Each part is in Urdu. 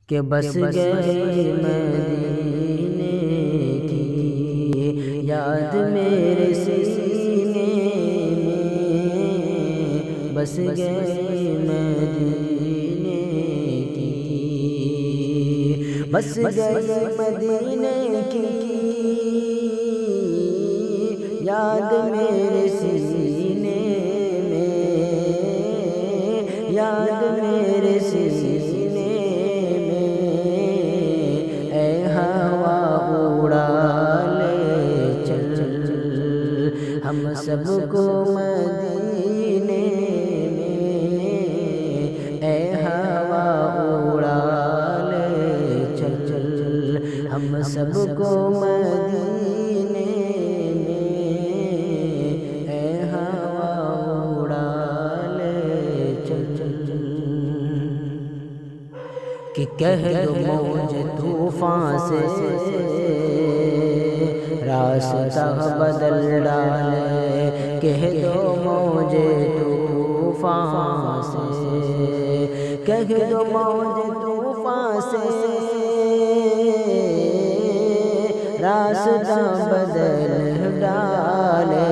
کہ بس گئی مدینے کی یاد میرے سینے میں، بس گئی مدینے کی، بس گئی مدینے کی یاد میرے سینے میں، یاد میرے سینے میں، اے ہوا اڑا لے چل ہم سب کو مدینے میں، اے ہوا اڑا لے چل ہم سب کو مدینے میں، اے ہوا اڑا لے چل کہ کہہ دو موج طوفان سے راستہ بدل ڈالے، کہہ دو موج طوفان سے، کہہ دو موج طوفان سے راستہ بدل ڈالے،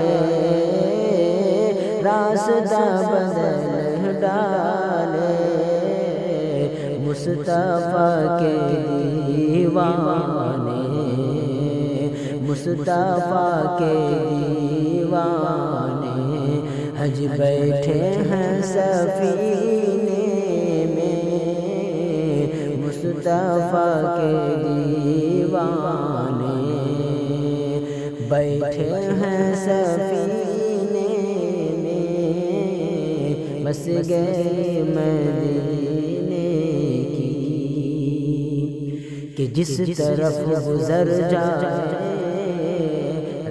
راستہ بدل ڈالے، مصطفیٰ کے دیوانے، مصطفیٰ کے دیوانے حج بیٹھے ہیں سفینے میں، مصطفیٰ کے دیوانے بیٹھے ہیں سفینے میں، بس گئے مدینے کی کہ جس طرف گزر جائے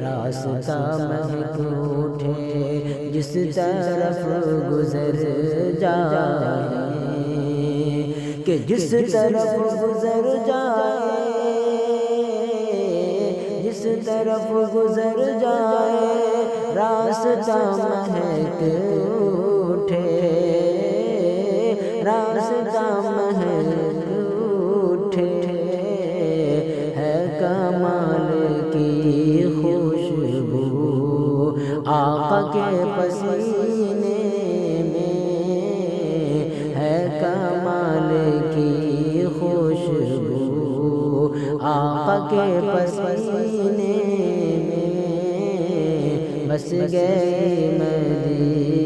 راستہ مہک اٹھے، جس طرف گزر جائے کہ جس طرف گزر جائے، جس طرف گزر جائے راستہ مہک اٹھے، راستہ مہک اٹھے، ہے کمال کی خوشبو آقا کے پسینے میں، ہے کمال کی خوشبو آقا کے پسینے میں، بس گئے مدینے